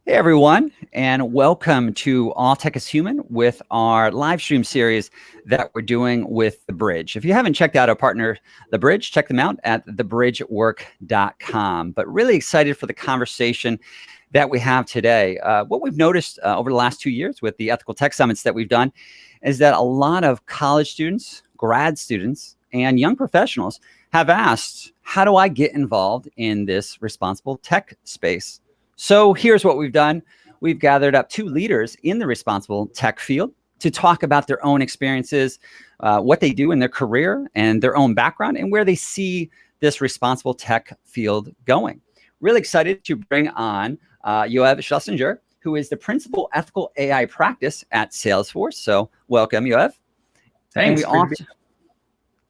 Hey everyone, and welcome to All Tech is Human with our live stream series that we're doing with TheBridge. If you haven't checked out our partner, TheBridge, check them out at thebridgework.com. But really excited for the conversation that we have today. What we've noticed over the last 2 years with the ethical tech summits that we've done is that a lot of college students, grad students, and young professionals have asked, how do I get involved in this responsible tech space? So here's what we've done. We've gathered up 2 leaders in the responsible tech field to talk about their own experiences, what they do in their career and their own background, and where they see this responsible tech field going. Really excited to bring on Yoav Schlesinger, who is the principal ethical AI practice at Salesforce. So welcome, Yoav. Thanks.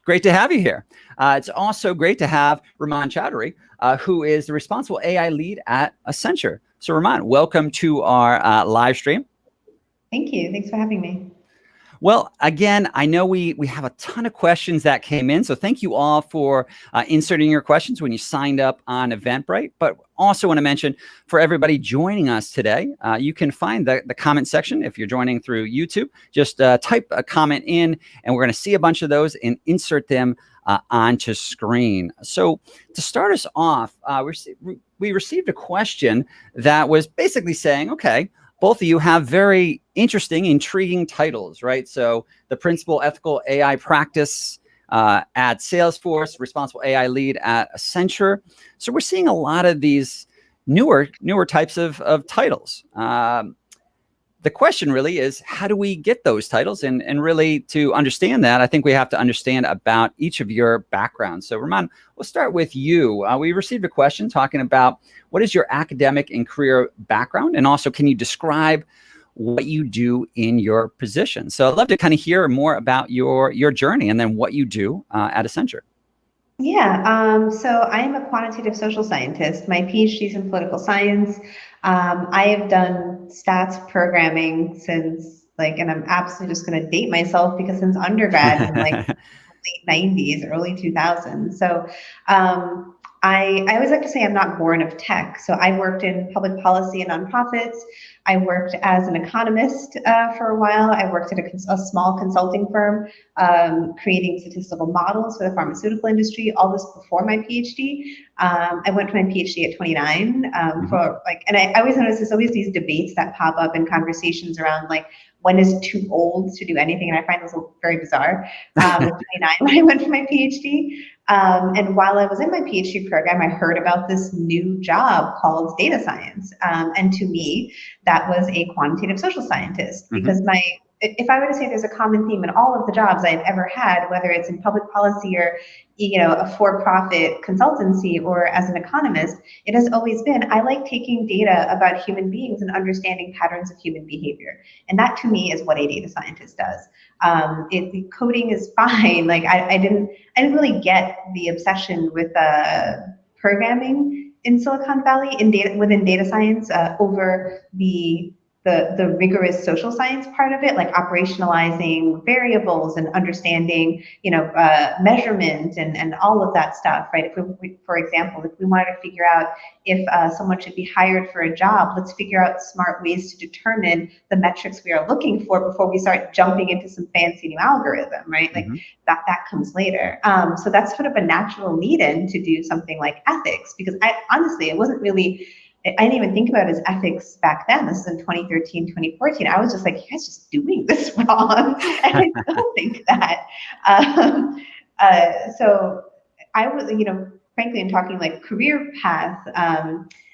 Great to have you here. It's also great to have Rumman Chowdhury, who is the responsible AI lead at Accenture. So Rumman, welcome to our live stream. Thank you. Thanks for having me. Well, again, I know we have a ton of questions that came in, so thank you all for inserting your questions when you signed up on Eventbrite. But also want to mention for everybody joining us today, you can find the comment section if you're joining through YouTube. Just type a comment in, and we're going to see a bunch of those and insert them onto screen. So to start us off, we received a question that was basically saying, okay, both of you have very interesting, intriguing titles, right? So the principal ethical AI practice at Salesforce, responsible AI lead at Accenture. So we're seeing a lot of these newer types of titles. The question really is, how do we get those titles? And really to understand that, I think we have to understand about each of your backgrounds. So Rumman, we'll start with you. We received a question talking about what is your academic and career background? And also, can you describe what you do in your position? So I'd love to kind of hear more about your journey and then what you do at Accenture. Yeah, so I am a quantitative social scientist. My PhD is in political science. I have done stats programming since and I'm absolutely just going to date myself because since undergrad in late 90s, early 2000s. So I always like to say I'm not born of tech. So I worked in public policy and nonprofits. I worked as an economist for a while. I worked at a small consulting firm creating statistical models for the pharmaceutical industry, all this before my PhD. I went for my PhD at 29 and I always notice there's always these debates that pop up in conversations around when is too old to do anything, and I find those very bizarre. At 29 when I went for my PhD. And while I was in my PhD program, I heard about this new job called data science. And to me, that was a quantitative social scientist, because if I were to say there's a common theme in all of the jobs I've ever had, whether it's in public policy or a for-profit consultancy or as an economist, it has always been, I like taking data about human beings and understanding patterns of human behavior. And that to me is what a data scientist does. The coding is fine. I didn't really get the obsession with programming in Silicon Valley within data science over the rigorous social science part of it, like operationalizing variables and understanding, measurement and all of that stuff, right? For example, if we wanted to figure out if someone should be hired for a job, let's figure out smart ways to determine the metrics we are looking for before we start jumping into some fancy new algorithm, right? That comes later. So that's sort of a natural lead-in to do something like ethics, because honestly, it wasn't really, I didn't even think about it as ethics back then. This is in 2013, 2014. I was just like, you guys just doing this wrong. And I still think that. So I was, frankly, in talking career path,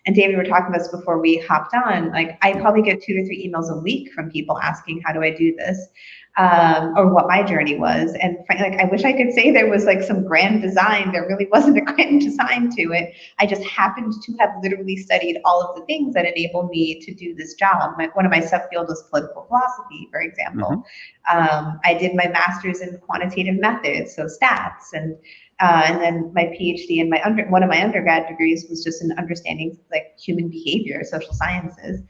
and David, we were talking about this before we hopped on, I probably get 2 to 3 emails a week from people asking, how do I do this? Or what my journey was. And frankly, I wish I could say there was some grand design. There really wasn't a grand design to it. I just happened to have literally studied all of the things that enabled me to do this job. One of my subfields was political philosophy, for example. I did my master's in quantitative methods, so stats, and then my PhD and one of my undergrad degrees was just in understanding human behavior, social sciences.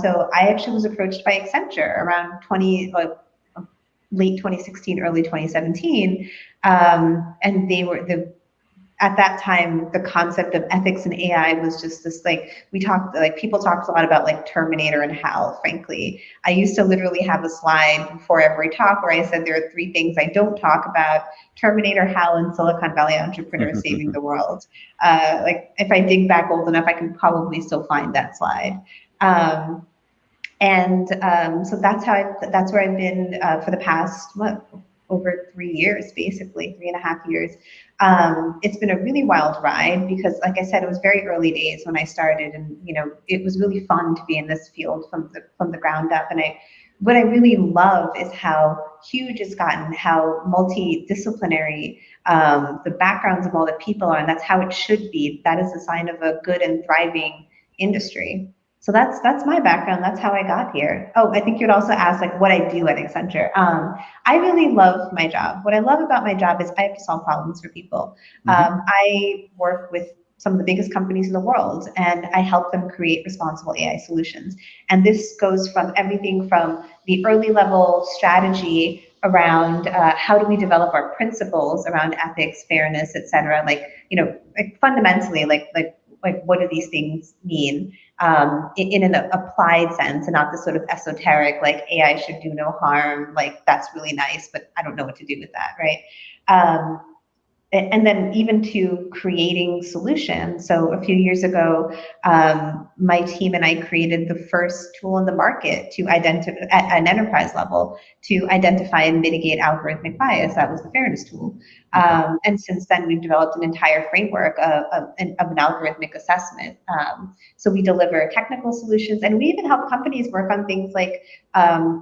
So I actually was approached by Accenture around late 2016, early 2017, and they were at that time, the concept of ethics and AI was just this, like, people talked a lot about like Terminator and HAL, frankly. I used to literally have a slide before every talk where I said there are 3 things I don't talk about: Terminator, HAL, and Silicon Valley entrepreneurs saving the world. Like, if I dig back old enough, I can probably still find that slide. So that's where I've been for the past, over 3 years, basically 3.5 years. It's been a really wild ride because, like I said, it was very early days when I started, and it was really fun to be in this field from the ground up. And what I really love is how huge it's gotten, how multidisciplinary the backgrounds of all the people are, and that's how it should be. That is a sign of a good and thriving industry. So that's my background. That's how I got here. Oh, I think you'd also ask like what I do at Accenture. I really love my job. What I love about my job is I have to solve problems for people. I work with some of the biggest companies in the world, and I help them create responsible AI solutions. And this goes from everything from the early level strategy around how do we develop our principles around ethics, fairness, et cetera. Like fundamentally, like what do these things mean in an applied sense, and not the sort of esoteric, like AI should do no harm, like that's really nice, but I don't know what to do with that, right? And then even to creating solutions. So a few years ago, my team and I created the first tool in the market to identify at an enterprise level to identify and mitigate algorithmic bias. That was the fairness tool. And since then, we've developed an entire framework of an algorithmic assessment. So we deliver technical solutions, and we even help companies work on things like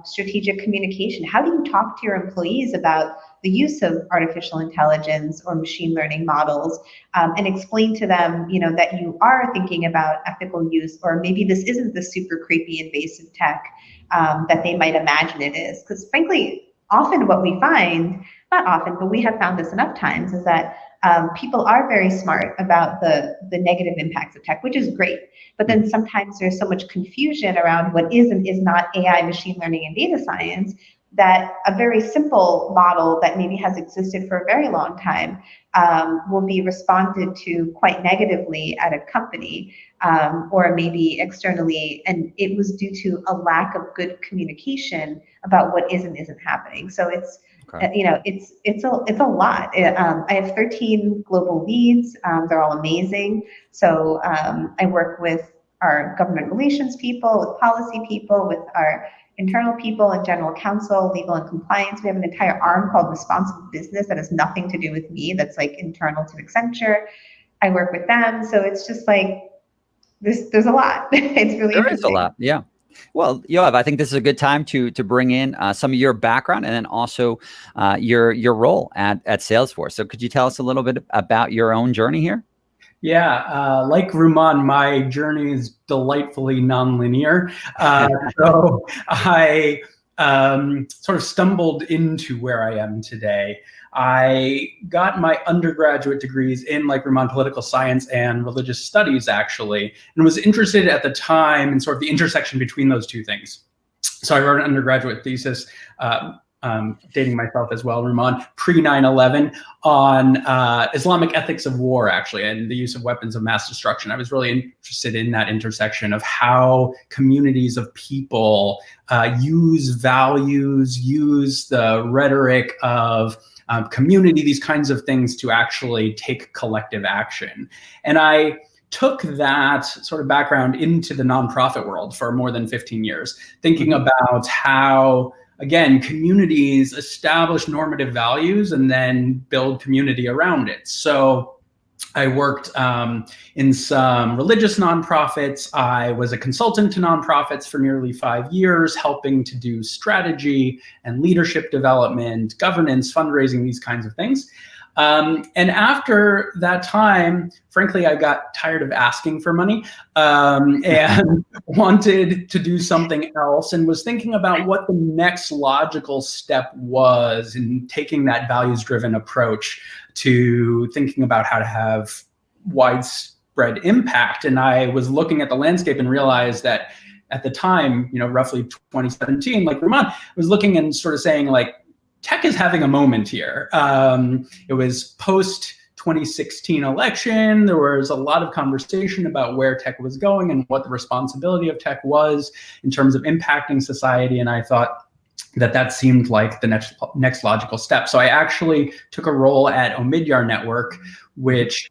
strategic communication. How do you talk to your employees about the use of artificial intelligence or machine learning models, and explain to them, that you are thinking about ethical use, or maybe this isn't the super creepy invasive tech that they might imagine it is. Because frankly, often what we find, not often, but we have found this enough times, is that people are very smart about the negative impacts of tech, which is great. But then sometimes there's so much confusion around what is and is not AI, machine learning, and data science, that a very simple model that maybe has existed for a very long time will be responded to quite negatively at a company, or maybe externally, and it was due to a lack of good communication about what is and isn't happening. So it's it's a lot. I have 13 global leads. They're all amazing. So I work with our government relations people, with policy people, with our internal people and general counsel, legal and compliance. We have an entire arm called responsible business that has nothing to do with me. That's like internal to Accenture. I work with them. So it's just like, there's a lot. It's really There interesting. is a lot. Yeah. Well, Yoav, I think this is a good time to bring in some of your background, and then also your role at Salesforce. So could you tell us a little bit about your own journey here? Yeah, like Rumman, my journey is delightfully nonlinear. So I sort of stumbled into where I am today. I got my undergraduate degrees in, like Rumman, political science and religious studies, actually, and was interested at the time in sort of the intersection between those two things. So I wrote an undergraduate thesis, dating myself as well, Rumman, pre-9/11, on Islamic ethics of war, actually, and the use of weapons of mass destruction. I was really interested in that intersection of how communities of people use values, use the rhetoric of community, these kinds of things, to actually take collective action. And I took that sort of background into the nonprofit world for more than 15 years, thinking about how, again, communities establish normative values and then build community around it. So I worked in some religious nonprofits. I was a consultant to nonprofits for nearly 5 years, helping to do strategy and leadership development, governance, fundraising, these kinds of things. And after that time, frankly, I got tired of asking for money and wanted to do something else, and was thinking about what the next logical step was in taking that values-driven approach to thinking about how to have widespread impact. And I was looking at the landscape and realized that at the time, roughly 2017, like Rumman, I was looking and sort of saying, like, tech is having a moment here. It was post 2016 election, there was a lot of conversation about where tech was going and what the responsibility of tech was in terms of impacting society. And I thought that seemed like the next logical step. So I actually took a role at Omidyar Network, which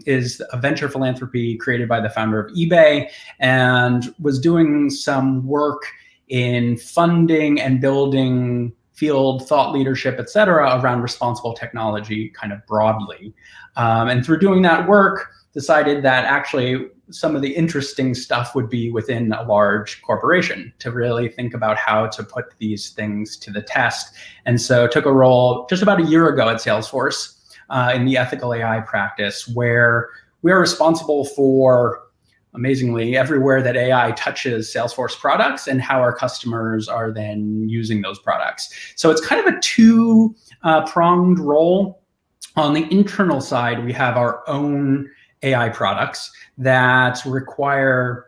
is a venture philanthropy created by the founder of eBay, and was doing some work in funding and building field thought leadership, et cetera, around responsible technology kind of broadly. And through doing that work, decided that actually some of the interesting stuff would be within a large corporation to really think about how to put these things to the test. And so took a role just about a year ago at Salesforce in the ethical AI practice, where we are responsible for, amazingly, everywhere that AI touches Salesforce products and how our customers are then using those products. So it's kind of a two-pronged role. On the internal side, we have our own AI products that require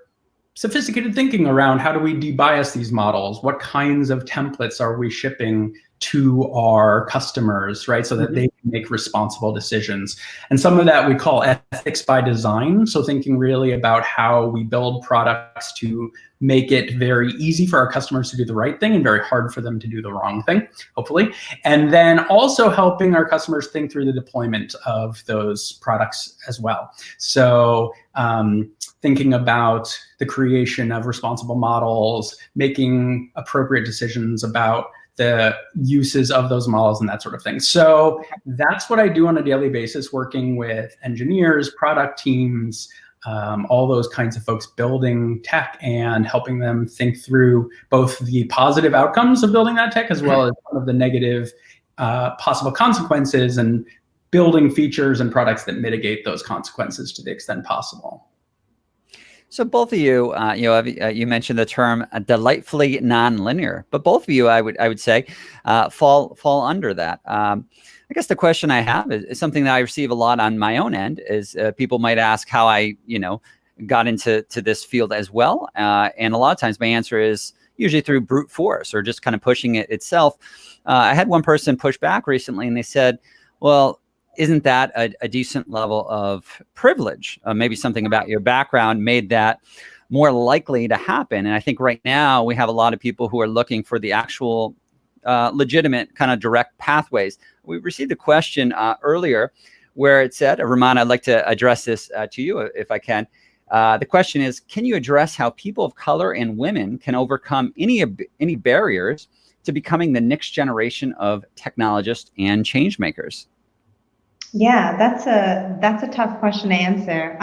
sophisticated thinking around how do we debias these models? What kinds of templates are we shipping to our customers, right? So that they can make responsible decisions. And some of that we call ethics by design. So thinking really about how we build products to make it very easy for our customers to do the right thing and very hard for them to do the wrong thing, hopefully. And then also helping our customers think through the deployment of those products as well. So thinking about the creation of responsible models, making appropriate decisions about the uses of those models and that sort of thing. So that's what I do on a daily basis, working with engineers, product teams, all those kinds of folks building tech and helping them think through both the positive outcomes of building that tech as well as some of the negative possible consequences, and building features and products that mitigate those consequences to the extent possible. So both of you, you mentioned the term delightfully nonlinear, but both of you, I would say, fall under that. I guess the question I have is something that I receive a lot on my own end. Is people might ask how I, got into this field as well, and a lot of times my answer is usually through brute force or just kind of pushing it itself. I had one person push back recently, and they said, "Well, isn't that a decent level of privilege? Maybe something about your background made that more likely to happen." And I think right now we have a lot of people who are looking for the actual legitimate kind of direct pathways. We received a question earlier where it said, Rumman, I'd like to address this to you if I can. The question is, can you address how people of color and women can overcome any barriers to becoming the next generation of technologists and change makers? Yeah, that's a tough question to answer.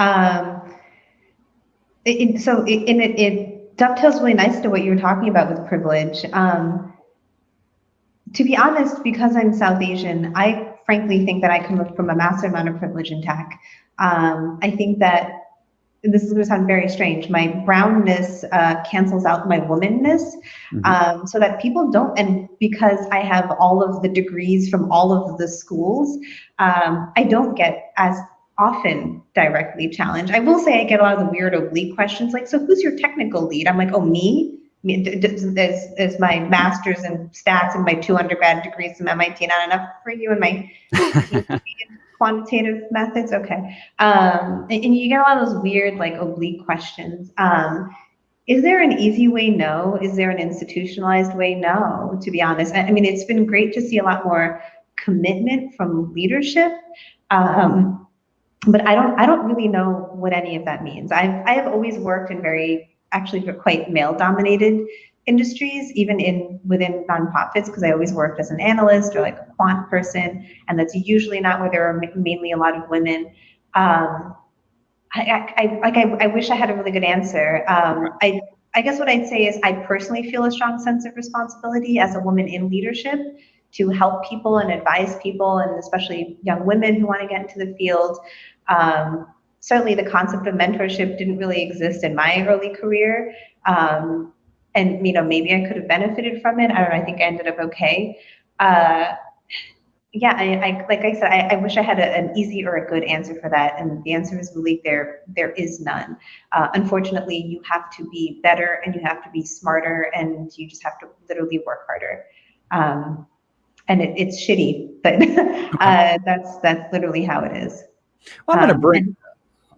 It dovetails really nice to what you were talking about with privilege. To be honest, because I'm South Asian, I frankly think that I come from a massive amount of privilege in tech. I think that this is going to sound very strange. My brownness cancels out my womanness, so that people don't, and because I have all of the degrees from all of the schools, I don't get as often directly challenged. I will say I get a lot of the weird oblique questions like, so who's your technical lead? I'm like, oh, me? Is my master's in stats and my 2 undergrad degrees from MIT not enough for you and my quantitative methods? Okay. And you get a lot of those weird, like, oblique questions. Is there an easy way? No. Is there an institutionalized way? No, to be honest. I mean, it's been great to see a lot more commitment from leadership. But I don't really know what any of that means. I have always worked in actually quite male-dominated industries, even within nonprofits, because I always worked as an analyst or like a quant person, and that's usually not where there are mainly a lot of women. I wish I had a really good answer. I guess what I'd say is I personally feel a strong sense of responsibility as a woman in leadership to help people and advise people, and especially young women who want to get into the field. Certainly the concept of mentorship didn't really exist in my early career. And maybe I could have benefited from it. I don't know, I think I ended up okay. Yeah, like I said, I wish I had an easy or a good answer for that. And the answer is really there is none. Unfortunately, you have to be better and you have to be smarter and you just have to literally work harder. and it's shitty, but that's literally how it is. Well, I'm going to bring.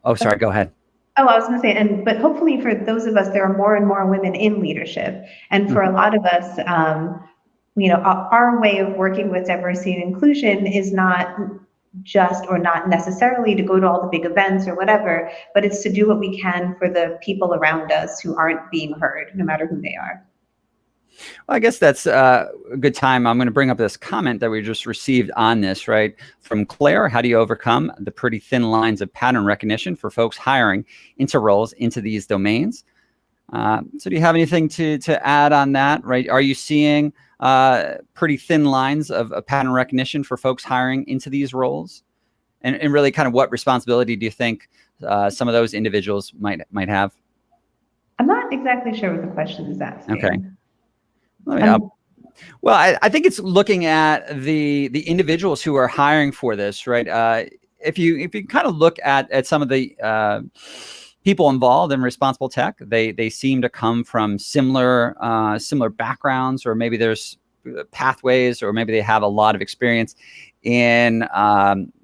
Oh, sorry. Go ahead. Oh, I was going to say, but hopefully for those of us, there are more and more women in leadership, and for a lot of us, our way of working with diversity and inclusion is not just, or not necessarily, to go to all the big events or whatever, but it's to do what we can for the people around us who aren't being heard, no matter who they are. Well, I guess that's a good time. I'm going to bring up this comment that we just received on this, right? From Claire: how do you overcome the pretty thin lines of pattern recognition for folks hiring into roles into these domains? So do you have anything to add on that, right? Are you seeing pretty thin lines of pattern recognition for folks hiring into these roles? And really kind of what responsibility do you think some of those individuals might have? I'm not exactly sure what the question is asking. Okay. Well, I think it's looking at the individuals who are hiring for this, right? If you kind of look at some of the people involved in responsible tech, they seem to come from similar backgrounds, or maybe there's pathways, or maybe they have a lot of experience in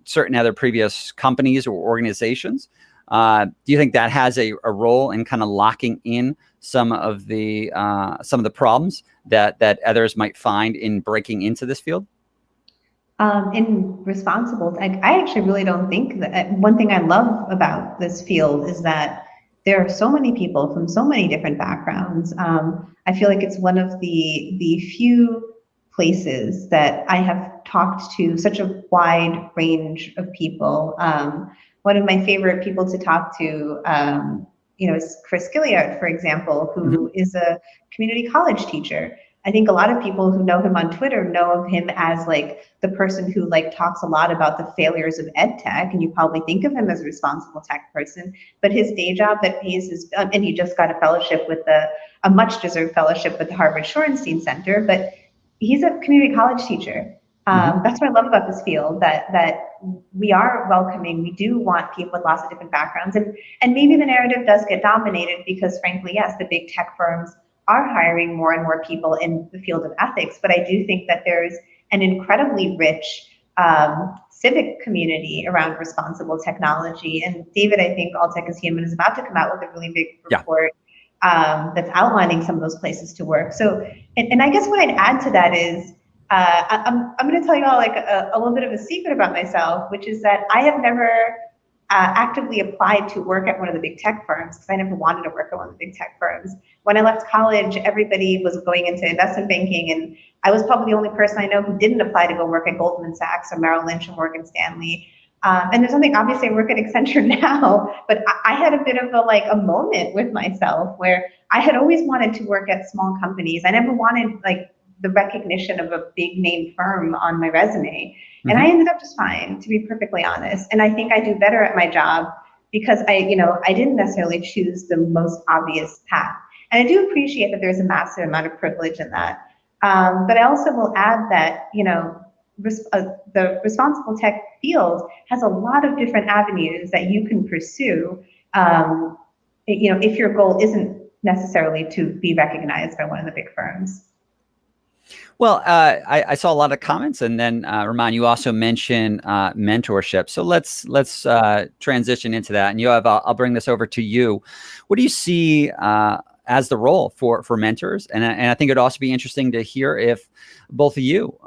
certain other previous companies or organizations. Do you think that has a role in kind of locking in some of the problems that others might find in breaking into this field? In responsible, I actually really don't think that. One thing I love about this field is that there are so many people from so many different backgrounds. I feel like it's one of the few places that I have talked to such a wide range of people. One of my favorite people to talk to, is Chris Gilliard, for example, who is a community college teacher. I think a lot of people who know him on Twitter know of him as like the person who like talks a lot about the failures of ed tech, and you probably think of him as a responsible tech person. But his day job that pays his, and he just got a fellowship with a much deserved fellowship with the Harvard Shorenstein Center. But he's a community college teacher. That's what I love about this field, that we are welcoming. We do want people with lots of different backgrounds, and maybe the narrative does get dominated because, frankly, yes, the big tech firms are hiring more and more people in the field of ethics. But I do think that there's an incredibly rich civic community around responsible technology. And David, I think All Tech is Human is about to come out with a really big report that's outlining some of those places to work. So, and I guess what I'd add to that is, I'm going to tell you all like a little bit of a secret about myself, which is that I have never actively applied to work at one of the big tech firms, because I never wanted to work at one of the big tech firms. When I left college, everybody was going into investment banking, and I was probably the only person I know who didn't apply to go work at Goldman Sachs or Merrill Lynch or Morgan Stanley. And there's something, obviously I work at Accenture now, but I had a bit of a moment with myself where I had always wanted to work at small companies. I never wanted the recognition of a big name firm on my resume. And I ended up just fine, to be perfectly honest. And I think I do better at my job because I didn't necessarily choose the most obvious path. And I do appreciate that there's a massive amount of privilege in that. But I also will add that, the responsible tech field has a lot of different avenues that you can pursue, if your goal isn't necessarily to be recognized by one of the big firms. Well, I saw a lot of comments, and then Rumman, you also mentioned mentorship. So let's transition into that. And Yoav, I'll bring this over to you. What do you see as the role for mentors? And I think it'd also be interesting to hear if both of you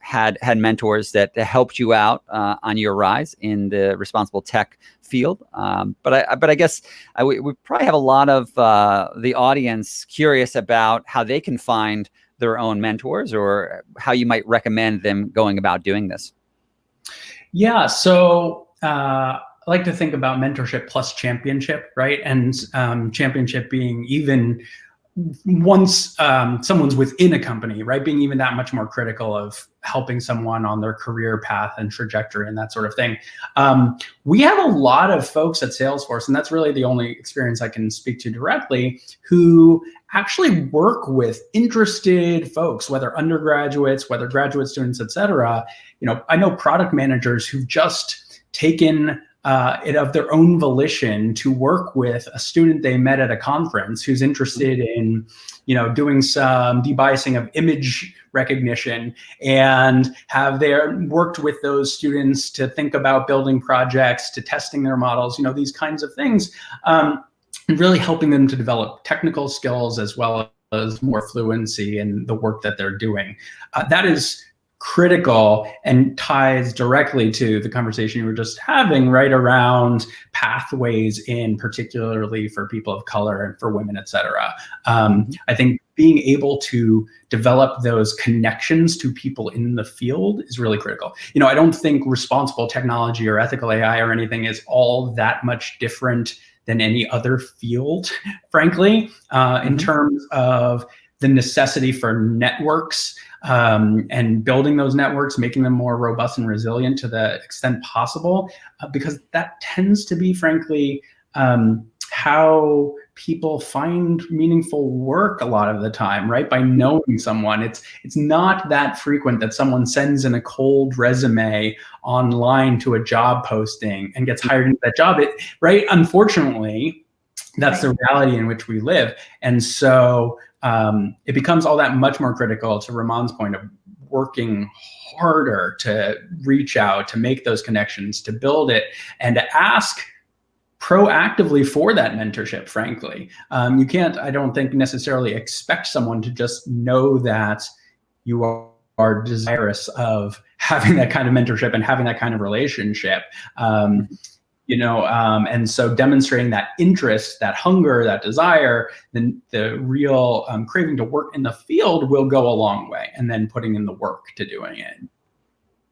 had mentors that helped you out on your rise in the responsible tech field. But I guess we probably have a lot of the audience curious about how they can find their own mentors, or how you might recommend them going about doing this. Yeah, so I like to think about mentorship plus championship, right? And championship being even once someone's within a company, right? Being even that much more critical of helping someone on their career path and trajectory and that sort of thing. We have a lot of folks at Salesforce, and that's really the only experience I can speak to directly, who actually work with interested folks, whether undergraduates, whether graduate students, et cetera. I know product managers who've just taken of their own volition to work with a student they met at a conference who's interested in, doing some debiasing of image recognition, and have worked with those students to think about building projects, to testing their models, these kinds of things, and really helping them to develop technical skills as well as more fluency in the work that they're doing. That is critical and ties directly to the conversation you were just having, right, around pathways particularly for people of color and for women, et cetera. I think being able to develop those connections to people in the field is really critical. I don't think responsible technology or ethical AI or anything is all that much different than any other field, frankly, in terms of the necessity for networks, and building those networks, making them more robust and resilient to the extent possible, because that tends to be, frankly, how people find meaningful work a lot of the time, right? By knowing someone. It's not that frequent that someone sends in a cold resume online to a job posting and gets hired into that job, right? Unfortunately, that's the reality in which we live. And so it becomes all that much more critical, to Rumman's point, of working harder to reach out, to make those connections, to build it, and to ask proactively for that mentorship, frankly. You can't, I don't think, necessarily expect someone to just know that you are desirous of having that kind of mentorship and having that kind of relationship. And so demonstrating that interest, that hunger, that desire, then the real craving to work in the field will go a long way, and then putting in the work to doing it.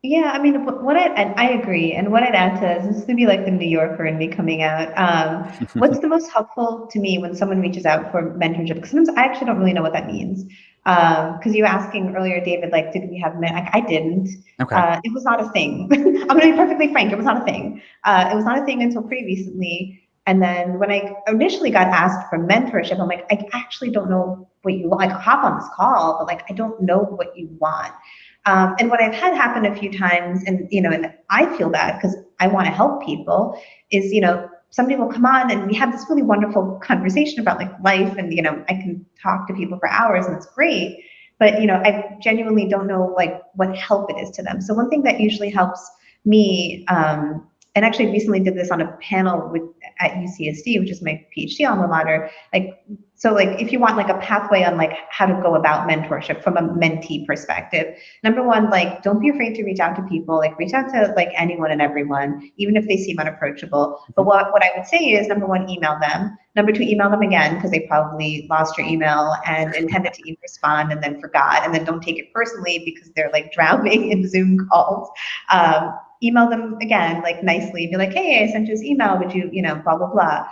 Yeah, I mean, and I agree. And what I'd add to this is going to be like the New Yorker in me coming out. What's the most helpful to me when someone reaches out for mentorship? Because sometimes I actually don't really know what that means. Because you were asking earlier, David, like, did we have I didn't. Okay. It was not a thing. I'm going to be perfectly frank. It was not a thing. It was not a thing until pretty recently. And then when I initially got asked for mentorship, I'm like, I actually don't know what you want. Like, I'll hop on this call, but like, I don't know what you want. And what I've had happen a few times, and and I feel bad because I want to help people, is some people come on and we have this really wonderful conversation about like life, and I can talk to people for hours and it's great, but I genuinely don't know like what help it is to them. So one thing that usually helps me, and actually recently did this on a panel at UCSD, which is my PhD alma mater, so if you want like a pathway on like how to go about mentorship from a mentee perspective, number one, like, don't be afraid to reach out to people, like reach out to like anyone and everyone, even if they seem unapproachable. But what I would say is, number one, email them. Number two, email them again, because they probably lost your email and intended to respond and then forgot. And then don't take it personally because they're like drowning in Zoom calls. Email them again, like nicely, be like, hey, I sent you this email, would you, blah, blah, blah.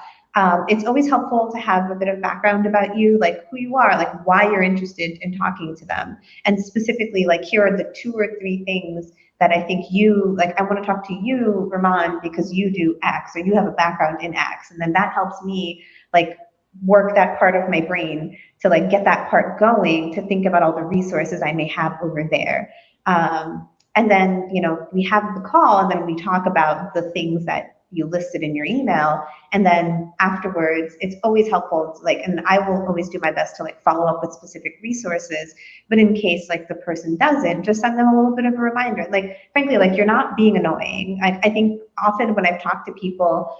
It's always helpful to have a bit of background about you, like who you are, like why you're interested in talking to them. And specifically, like, here are the 2 or 3 things that I think I want to talk to you, Rumman, because you do X, or you have a background in X. And then that helps me like work that part of my brain to like get that part going, to think about all the resources I may have over there. And then, we have the call, and then we talk about the things that you listed in your email. And then afterwards, it's always helpful to and I will always do my best to like follow up with specific resources. But in case like the person doesn't, just send them a little bit of a reminder. Like, frankly, like, you're not being annoying. I think often when I've talked to people,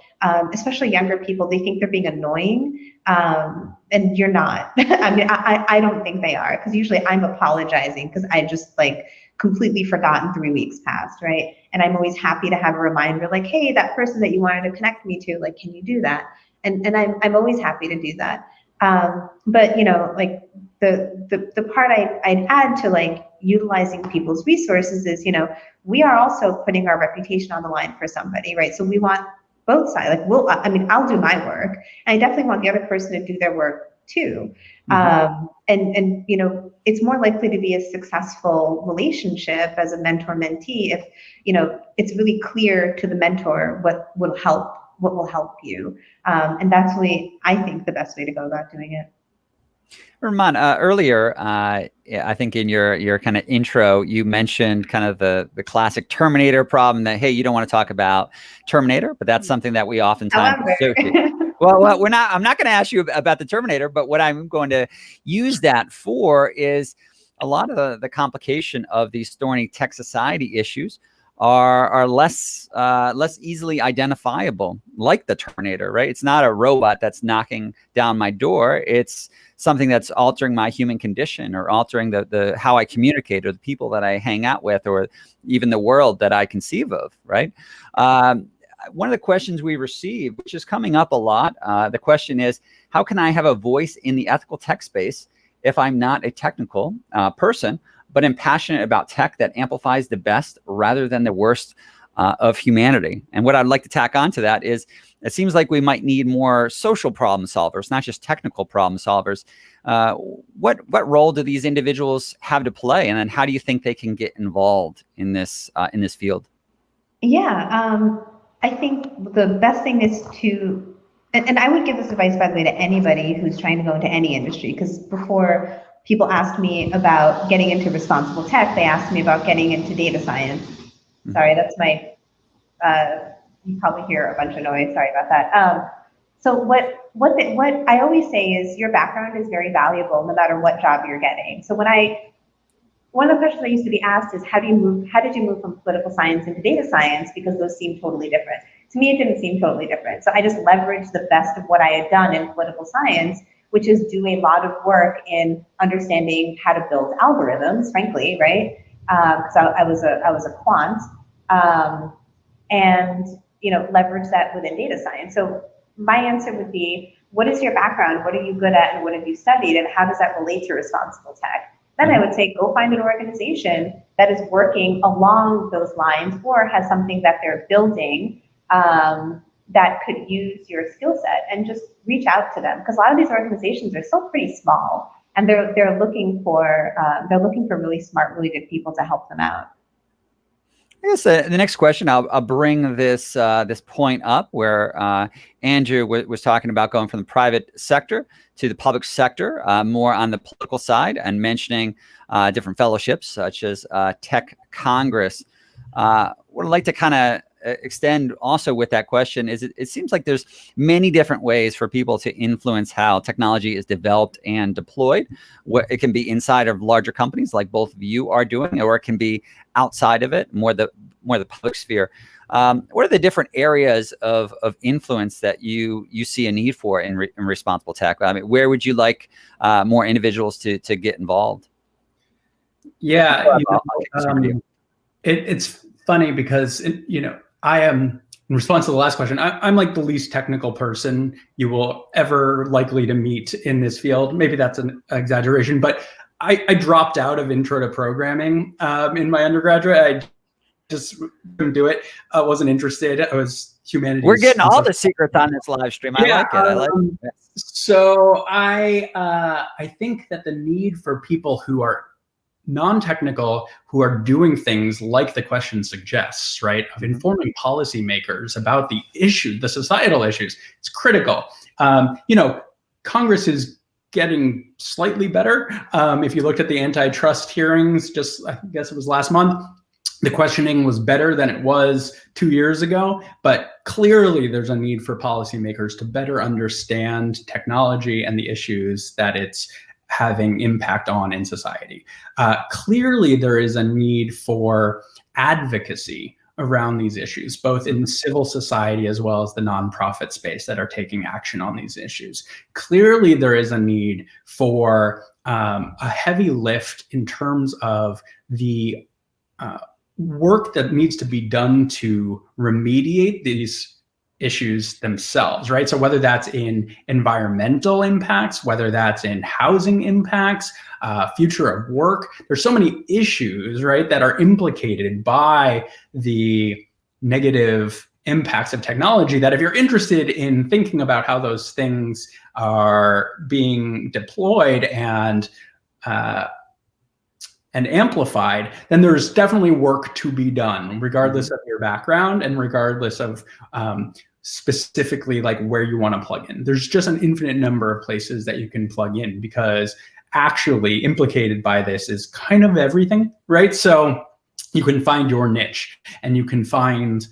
especially younger people, they think they're being annoying. And you're not. I mean, I don't think they are, because usually I'm apologizing because I just like completely forgotten 3 weeks passed, right? And I'm always happy to have a reminder, like, hey, that person that you wanted to connect me to, like, can you do that? And I'm always happy to do that. But like the part I'd add to like utilizing people's resources is, we are also putting our reputation on the line for somebody, right? So we want both sides. Like, I'll do my work, and I definitely want the other person to do their work too. And it's more likely to be a successful relationship as a mentor-mentee if it's really clear to the mentor what will help you, and that's really, I think, the best way to go about doing it. Rumman, earlier I think in your kind of intro, you mentioned kind of the classic Terminator problem that, hey, you don't want to talk about Terminator, but that's something that we oftentimes associate. Well, I'm not going to ask you about the Terminator, but what I'm going to use that for is a lot of the complication of these thorny tech society issues are less easily identifiable, like the Terminator, right? It's not a robot that's knocking down my door. It's something that's altering my human condition, or altering the how I communicate, or the people that I hang out with, or even the world that I conceive of, right? One of the questions we received, which is coming up a lot, the question is, how can I have a voice in the ethical tech space if I'm not a technical person, but am passionate about tech that amplifies the best rather than the worst of humanity? And what I'd like to tack on to that is, it seems like we might need more social problem solvers, not just technical problem solvers. What role do these individuals have to play, and then how do you think they can get involved in this field? Yeah, I think the best thing is to, and I would give this advice, by the way, to anybody who's trying to go into any industry, because before people asked me about getting into responsible tech, they asked me about getting into data science. Mm-hmm. Sorry, that's my, you probably hear a bunch of noise, sorry about that. So what I always say is, your background is very valuable no matter what job you're getting. So one of the questions I used to be asked is, how did you move from political science into data science? Because those seem totally different. To me, it didn't seem totally different. So I just leveraged the best of what I had done in political science, which is do a lot of work in understanding how to build algorithms, frankly, right? So I was a quant, and leverage that within data science. So my answer would be, what is your background? What are you good at, and what have you studied, and how does that relate to responsible tech? Then I would say, go find an organization that is working along those lines, or has something that they're building that could use your skill set, and just reach out to them, because a lot of these organizations are still pretty small, and they're looking for really smart, really good people to help them out. I guess the next question, I'll bring this point up where Andrew was talking about going from the private sector to the public sector, more on the political side, and mentioning different fellowships such as Tech Congress. What I'd like to kind of extend also with that question is, it seems like there's many different ways for people to influence how technology is developed and deployed. It can be inside of larger companies like both of you are doing, or it can be outside of it, more the public sphere. What are the different areas of influence that you see a need for in responsible tech? I mean, where would you like more individuals to get involved? Yeah, it's funny because I am, in response to the last question, I'm like the least technical person you will ever likely to meet in this field. Maybe that's an exaggeration, but I dropped out of intro to programming in my undergraduate. I just couldn't do it. I wasn't interested. I was humanities. We're getting all the secrets on this live stream. I like it. I like it. So I think that the need for people who are non-technical, who are doing things like the question suggests, right, of informing policymakers about the issue, the societal issues, it's critical. Congress is getting slightly better. If you looked at the antitrust hearings, I guess it was last month, the questioning was better than it was 2 years ago, but clearly there's a need for policymakers to better understand technology and the issues that it's having impact on in society. Clearly there is a need for advocacy around these issues, both in civil society as well as the nonprofit space that are taking action on these issues. Clearly there is a need for a heavy lift in terms of the work that needs to be done to remediate these issues themselves, right? So whether that's in environmental impacts, whether that's in housing impacts, future of work, there's so many issues, right, that are implicated by the negative impacts of technology, that if you're interested in thinking about how those things are being deployed and amplified, then there's definitely work to be done, regardless of your background and regardless of specifically like where you want to plug in. There's just an infinite number of places that you can plug in, because actually implicated by this is kind of everything, right? So you can find your niche, and you can find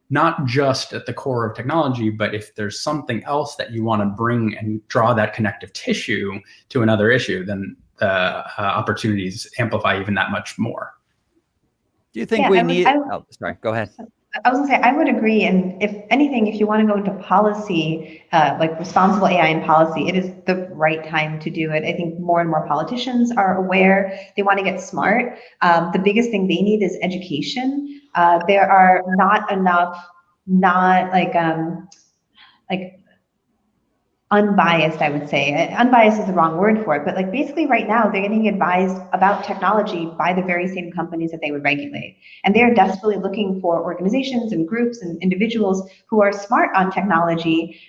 not just at the core of technology, but if there's something else that you want to bring and draw that connective tissue to another issue, then the opportunities amplify even that much more. Do you think we need? Oh, sorry. Go ahead. I was gonna say, I would agree. And if anything, if you want to go into policy, like responsible AI in policy, it is the right time to do it. I think more and more politicians are aware. They want to get smart. The biggest thing they need is education. There are not enough, unbiased, I would say. Unbiased is the wrong word for it, but like basically right now they're getting advised about technology by the very same companies that they would regulate. And they're desperately looking for organizations and groups and individuals who are smart on technology,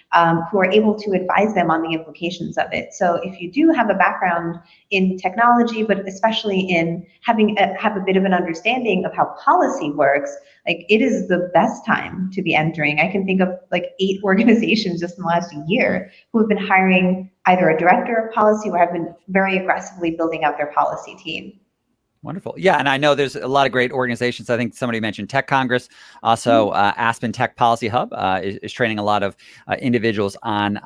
who are able to advise them on the implications of it. So if you do have a background in technology, but especially in have a bit of an understanding of how policy works, like it is the best time to be entering. I can think of like 8 organizations just in the last year who have been hiring either a director of policy or have been very aggressively building out their policy team. Wonderful. Yeah, and I know there's a lot of great organizations. I think somebody mentioned Tech Congress. Also, Aspen Tech Policy Hub is training a lot of individuals on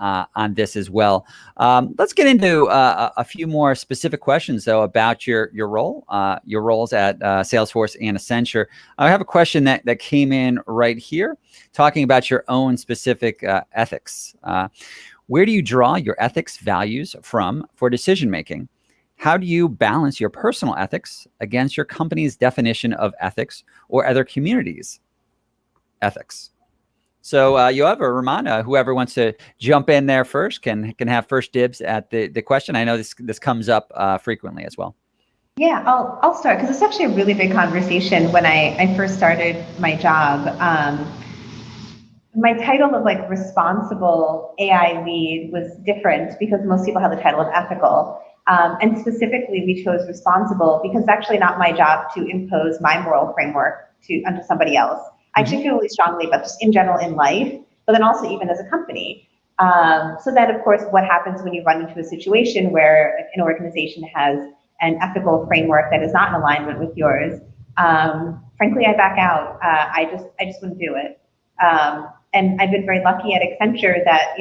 this as well. Let's get into a few more specific questions, though, about your roles at Salesforce and Accenture. I have a question that came in right here, talking about your own specific ethics. Where do you draw your ethics values from for decision making? How do you balance your personal ethics against your company's definition of ethics or other communities' ethics? So Yoav or Rumman, whoever wants to jump in there first can have first dibs at the question. I know this comes up frequently as well. Yeah, I'll start because it's actually a really big conversation. When I first started my job, my title of like responsible AI lead was different because most people have the title of ethical. And specifically, we chose responsible because it's actually not my job to impose my moral framework onto somebody else. I actually feel really strongly about just in general in life, but then also even as a company. So then, of course, what happens when you run into a situation where an organization has an ethical framework that is not in alignment with yours? Frankly, I back out. I just wouldn't do it. And I've been very lucky at Accenture that,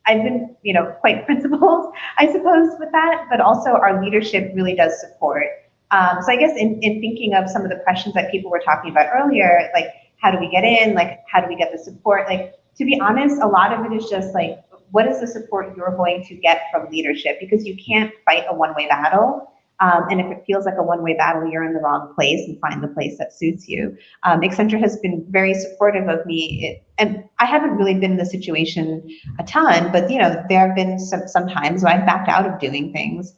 I've been, quite principled, I suppose, with that, but also our leadership really does support. So I guess in thinking of some of the questions that people were talking about earlier, like how do we get in, like how do we get the support? Like, to be honest, a lot of it is just like, what is the support you're going to get from leadership? Because you can't fight a one-way battle. And if it feels like a one-way battle, you're in the wrong place, and find the place that suits you. Accenture has been very supportive of me, and I haven't really been in the situation a ton, but there have been some times when I backed out of doing things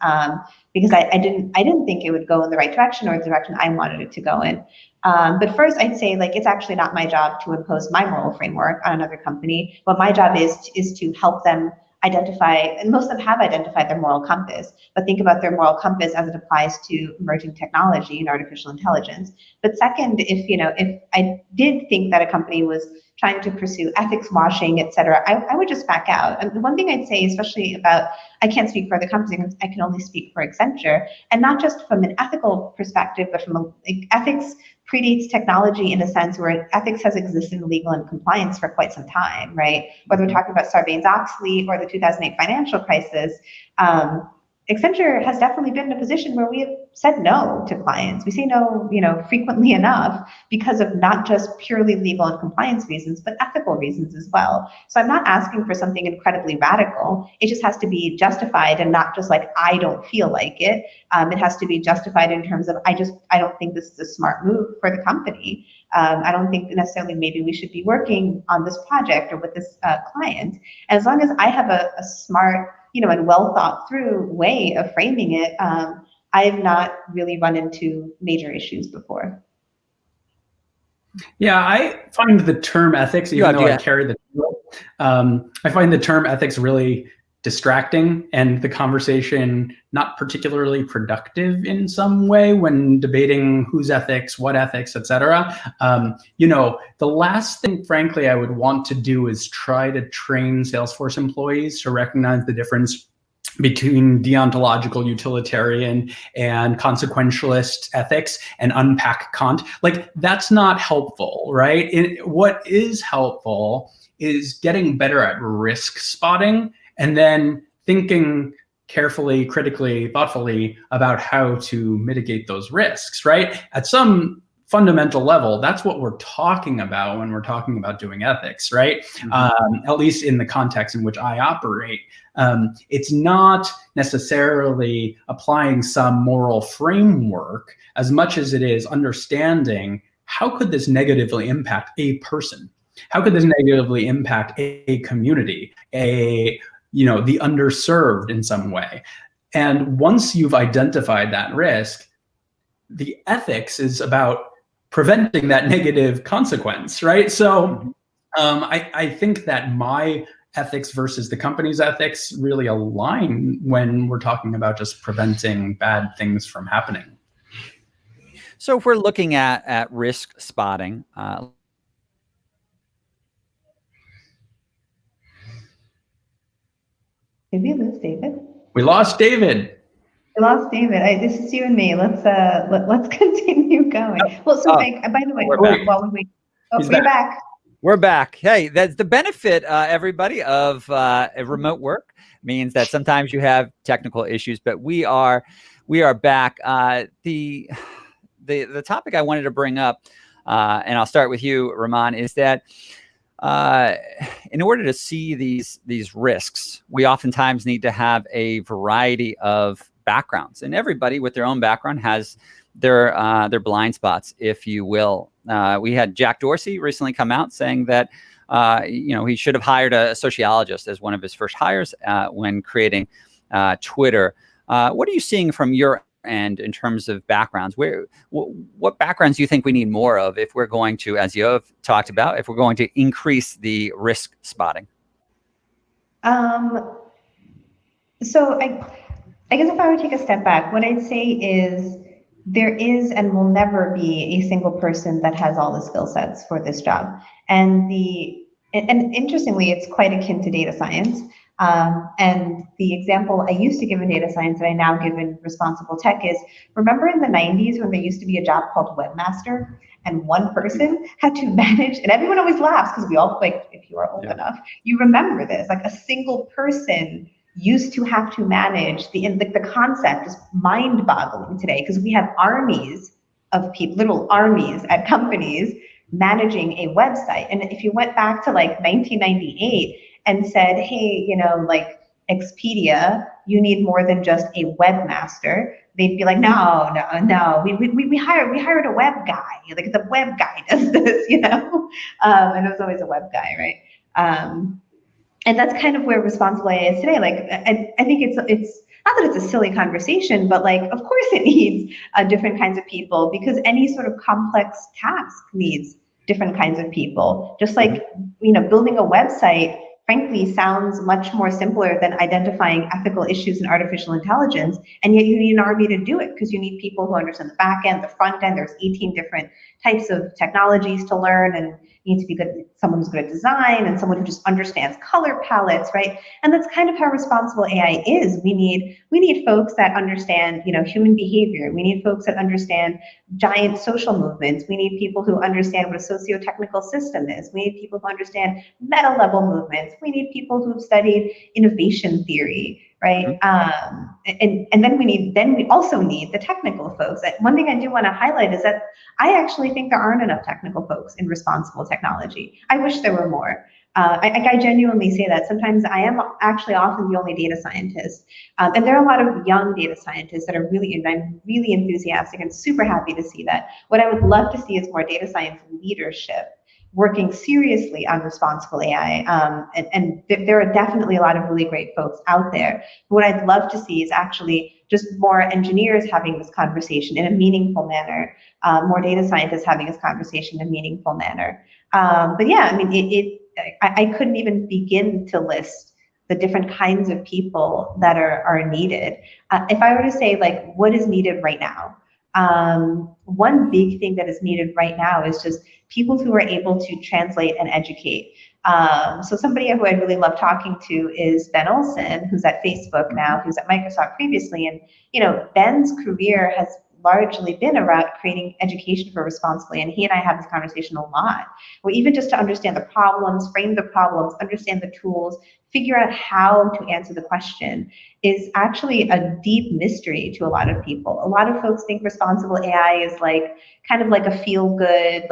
because I didn't think it would go in the right direction or the direction I wanted it to go in. But first, I'd say like it's actually not my job to impose my moral framework on another company. What my job is to help them identify, and most of them have identified their moral compass, but think about their moral compass as it applies to emerging technology and artificial intelligence. But second, if I did think that a company was trying to pursue ethics washing, et cetera, I would just back out. And the one thing I'd say, especially about, I can't speak for other companies, I can only speak for Accenture, and not just from an ethical perspective, but from ethics predates technology in a sense where ethics has existed in legal and compliance for quite some time, right? Whether we're talking about Sarbanes-Oxley or the 2008 financial crisis, Accenture has definitely been in a position where we have said no to clients. We say no, frequently enough because of not just purely legal and compliance reasons, but ethical reasons as well. So I'm not asking for something incredibly radical. It just has to be justified and not just like, I don't feel like it. It has to be justified in terms of, I don't think this is a smart move for the company. I don't think necessarily maybe we should be working on this project or with this client. As long as I have a smart, and well thought through way of framing it, I have not really run into major issues before. Yeah, I find the term ethics, even though I carry the title, I find the term ethics really distracting and the conversation not particularly productive in some way when debating whose ethics, what ethics, et cetera. The last thing, frankly, I would want to do is try to train Salesforce employees to recognize the difference between deontological utilitarian and consequentialist ethics and unpack Kant. Like, that's not helpful, right? What is helpful is getting better at risk spotting and then thinking carefully, critically, thoughtfully about how to mitigate those risks, right? At some fundamental level, that's what we're talking about when we're talking about doing ethics, right? At least in the context in which I operate. It's not necessarily applying some moral framework as much as it is understanding how could this negatively impact a person? How could this negatively impact a community, the underserved in some way? And once you've identified that risk, the ethics is about preventing that negative consequence, right? So I think that my ethics versus the company's ethics really align when we're talking about just preventing bad things from happening. So if we're looking at risk spotting, did we lose David? We lost David. We lost David. This is you and me. Let's continue going. Well, so by the way, while we wait, we're back. We're back. Hey, that's the benefit, everybody, of remote work. Means that sometimes you have technical issues, but we are back. The topic I wanted to bring up, and I'll start with you, Rumman, is that in order to see these risks, we oftentimes need to have a variety of backgrounds, and everybody with their own background has their blind spots, if you will. We had Jack Dorsey recently come out saying that he should have hired a sociologist as one of his first hires when creating Twitter. What are you seeing from your end in terms of backgrounds? What backgrounds do you think we need more of if we're going to, as Yoav talked about, if we're going to increase the risk spotting? So I guess if I would take a step back, what I'd say is there is and will never be a single person that has all the skill sets for this job. And interestingly, it's quite akin to data science. And the example I used to give in data science that I now give in responsible tech is, remember in the 90s when there used to be a job called webmaster, and one person had to manage, and everyone always laughs because we all, like, if you are old enough, you remember this, like a single person used to have to manage the concept is mind-boggling today because we have armies of people, little armies at companies managing a website. And if you went back to like 1998 and said, hey, like Expedia, you need more than just a webmaster, they'd be like, no, we hired a web guy. Like the web guy does this, and it was always a web guy, right? And that's kind of where responsible AI is today. Like, I think it's not that it's a silly conversation, but like, of course it needs different kinds of people, because any sort of complex task needs different kinds of people. Just like, building a website, frankly, sounds much more simpler than identifying ethical issues in artificial intelligence. And yet you need an army to do it because you need people who understand the back end, the front end. There's 18 different types of technologies to learn, and you need to be someone who's good at design and someone who just understands color palettes, right? And that's kind of how responsible AI is. We need folks that understand, human behavior. We need folks that understand giant social movements. We need people who understand what a socio-technical system is. We need people who understand meta-level movements. We need people who've studied innovation theory, right? And then we also need the technical folks. One thing I do want to highlight is that I actually think there aren't enough technical folks in responsible technology. I wish there were more. I genuinely say that. Sometimes I am actually often the only data scientist. And there are a lot of young data scientists that are and I'm really enthusiastic and super happy to see that. What I would love to see is more data science leadership working seriously on responsible AI. And there are definitely a lot of really great folks out there. What I'd love to see is actually just more engineers having this conversation in a meaningful manner, more data scientists having this conversation in a meaningful manner. But yeah, I mean, I couldn't even begin to list the different kinds of people that are needed. If I were to say, like, what is needed right now? One big thing that is needed right now is just people who are able to translate and educate. So somebody who I really love talking to is Ben Olsen, who's at Facebook now, who's at Microsoft previously. And, Ben's career has largely been about creating education for responsibly. And he and I have this conversation a lot, where even just to understand the problems, frame the problems, understand the tools, figure out how to answer the question is actually a deep mystery to a lot of people. A lot of folks think responsible AI is kind of like a feel good,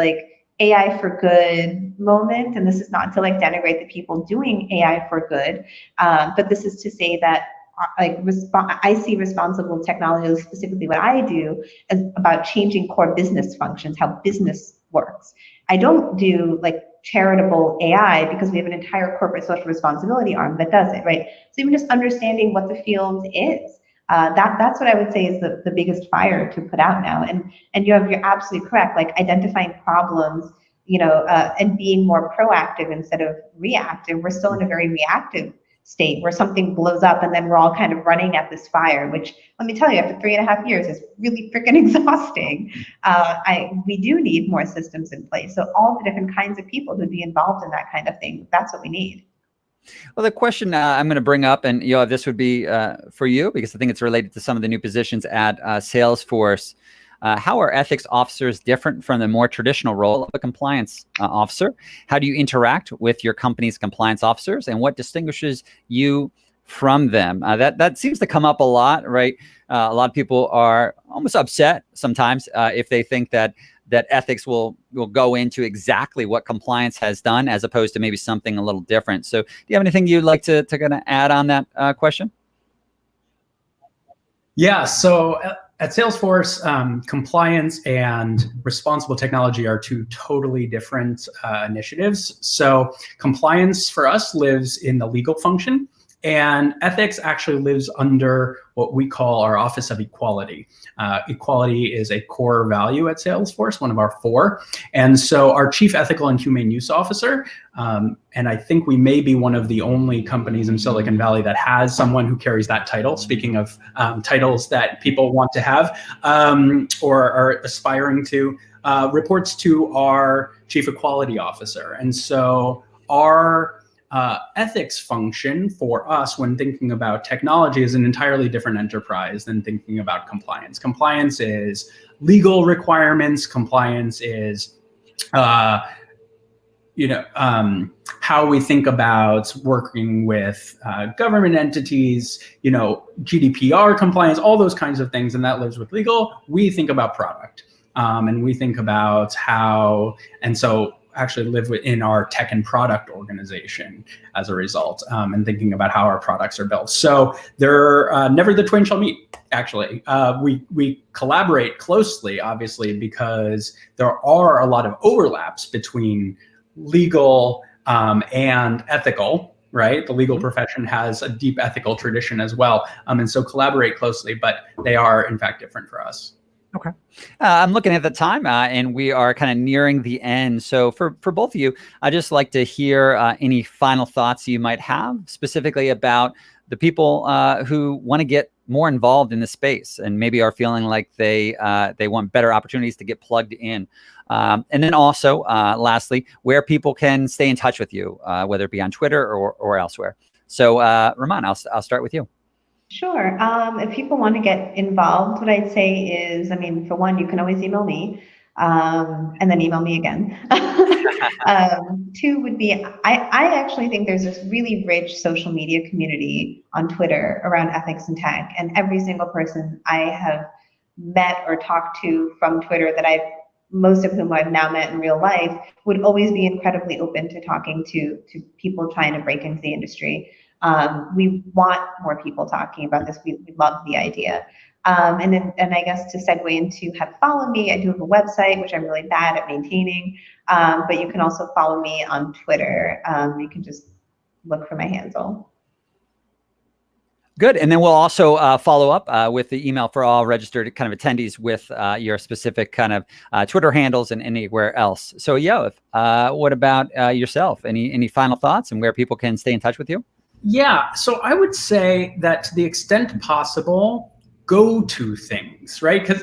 AI for good moment. And this is not to denigrate the people doing AI for good, but this is to say that I see responsible technology, specifically what I do, as about changing core business functions, how business works. I don't do charitable AI because we have an entire corporate social responsibility arm that does it, right? So even just understanding what the field is, that's what I would say is the biggest fire to put out now. And you're absolutely correct, identifying problems, and being more proactive instead of reactive. We're still in a very reactive state where something blows up and then we're all kind of running at this fire, which, let me tell you, after 3.5 years is really freaking exhausting. We do need more systems in place. So all the different kinds of people who'd be involved in that kind of thing, that's what we need. Well, the question I'm going to bring up, and Yoav, this would be for you, because I think it's related to some of the new positions at Salesforce. How are ethics officers different from the more traditional role of a compliance officer? How do you interact with your company's compliance officers, and what distinguishes you from them? That seems to come up a lot, right? A lot of people are almost upset sometimes if they think that ethics will go into exactly what compliance has done, as opposed to maybe something a little different. So do you have anything you'd like to kind of add on that question? Yeah, so at Salesforce, compliance and responsible technology are two totally different initiatives. So compliance for us lives in the legal function, and ethics actually lives under what we call our Office of Equality. Equality is a core value at Salesforce, one of our 4. And so our Chief Ethical and Humane Use Officer, and I think we may be one of the only companies in Silicon Valley that has someone who carries that title, speaking of titles that people want to have or are aspiring to, reports to our Chief Equality Officer. And so our ethics function for us when thinking about technology is an entirely different enterprise than thinking about compliance. Compliance is legal requirements. Compliance is, how we think about working with government entities, GDPR compliance, all those kinds of things, and that lives with legal. We think about product, and we think about how, and so actually live within our tech and product organization as a result, and thinking about how our products are built. So they're never the twain shall meet, actually. We collaborate closely, obviously, because there are a lot of overlaps between legal and ethical, right? The legal profession has a deep ethical tradition as well. And so collaborate closely, but they are in fact different for us. Okay. I'm looking at the time and we are kind of nearing the end. So for both of you, I'd just like to hear any final thoughts you might have specifically about the people who want to get more involved in the space and maybe are feeling like they want better opportunities to get plugged in. And then also, lastly, where people can stay in touch with you, whether it be on Twitter or elsewhere. So Rumman, I'll start with you. Sure. If people want to get involved, what I'd say is, for one, you can always email me, and then email me again. 2 would be, I actually think there's this really rich social media community on Twitter around ethics and tech, and every single person I have met or talked to from Twitter that most of whom I've now met in real life, would always be incredibly open to talking to people trying to break into the industry. We want more people talking about this. We love the idea. And I guess to segue into follow me, I do have a website, which I'm really bad at maintaining, but you can also follow me on Twitter. You can just look for my handle. Good. And then we'll also follow up with the email for all registered kind of attendees with your specific kind of Twitter handles and anywhere else. So Yoav, what about yourself? Any final thoughts and where people can stay in touch with you? Yeah, so I would say that to the extent possible, go to things, right? Because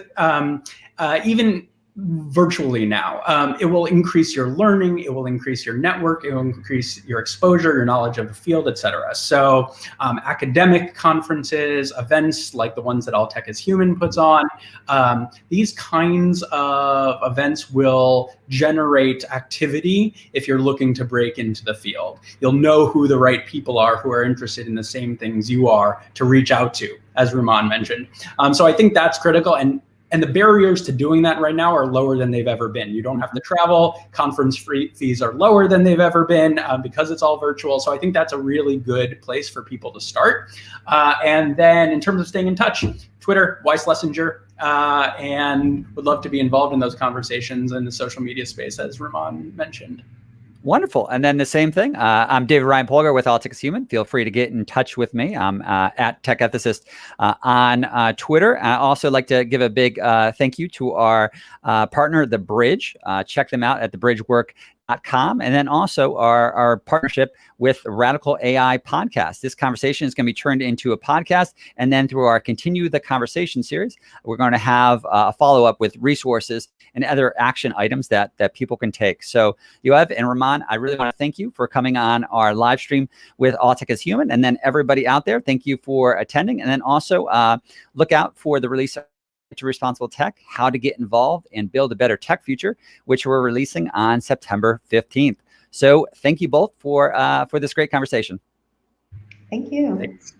even virtually now. It will increase your learning, it will increase your network, it will increase your exposure, your knowledge of the field, etc. So academic conferences, events like the ones that All Tech is Human puts on, these kinds of events will generate activity if you're looking to break into the field. You'll know who the right people are who are interested in the same things you are to reach out to, as Rumman mentioned. So I think that's critical. And the barriers to doing that right now are lower than they've ever been. You don't have to travel. Conference fees are lower than they've ever been because it's all virtual. So I think that's a really good place for people to start. And then in terms of staying in touch, Twitter, Yoav Schlesinger, and would love to be involved in those conversations in the social media space, as Rumman mentioned. Wonderful. And then the same thing. I'm David Ryan Polgar with All Tech is Human. Feel free to get in touch with me. I'm at Tech Ethicist on Twitter. I also like to give a big thank you to our partner, TheBridge. Check them out at thebridgework.com. And then also our partnership with Radical AI Podcast. This conversation is going to be turned into a podcast. And then through our Continue the Conversation series, we're going to have a follow-up with resources and other action items that people can take. So Yoav and Rumman, I really want to thank you for coming on our live stream with All Tech is Human. And then everybody out there, thank you for attending. And then also look out for the release to Responsible Tech, How to Get Involved and Build a Better Tech Future, which we're releasing on September 15th. So thank you both for this great conversation. Thank you. Thanks.